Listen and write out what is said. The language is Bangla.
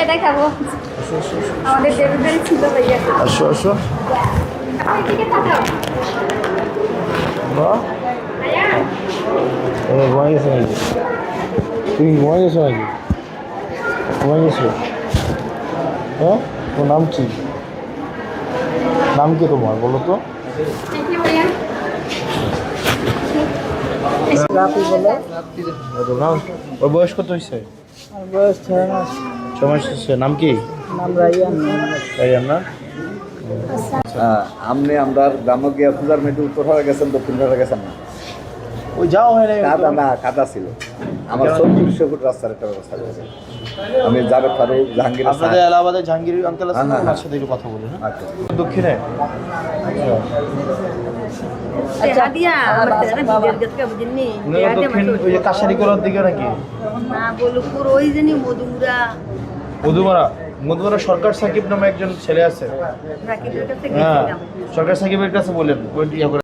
সেটাই খাবো। আমাদের ডেলিভারি ছিল ভাইয়া। আসো আসো। আপনি দিকে তাকাও। বাহ, ভাইয়া ঘুমাই গেছে নাকি? তুমি ঘুমাই গেছো নাকি? ঘুমাই গেছো? হ্যাঁ, তোমার নাম কি? নাম কি তোমার বলো তো? থ্যাংক ইউ ভাইয়া। রাপি বলে। নাম, ওর বয়স কত হয়েছে? আর বয়স 6 মাস। 6 মাস হচ্ছে। নাম কি? নাম রাইয়ান। রাইয়ান না? আমনে আমরা গ্রামে গিয়া পূজার মেয়েটি উত্তর হারা গেছেন দক্ষিণ হারা গেছেন না ওই যাও হয় নাই। কাদা না কাদা ছিল আমার 3400 ফুট রাস্তার একটা ব্যবস্থা করেছে আমি জাভেদ ফারুক জাহাঙ্গীর আপনাদের এলাহাবাদে জাহাঙ্গীর আঙ্কেল আছে, হ্যাঁ, হ্যাঁ। ওনার সাথে একটু কথা বলুন। হ্যাঁ, আচ্ছা দক্ষিণে। আচ্ছা হাদিয়া আমার ছেলেরা বিলের গাছকে বুঝিনি উনি দক্ষিণ ওই যে কাশারি করার দিকে নাকি? না বলুপুর ওই জানি মধুমুরা মধুমারা। মধুমারা সরকার সাকিব নামে একজন ছেলে আছে। রাকিবের কাছে হ্যাঁ, গেছিলাম সরকার সাকিবের কাছে বলেন ওই ইয়ে করে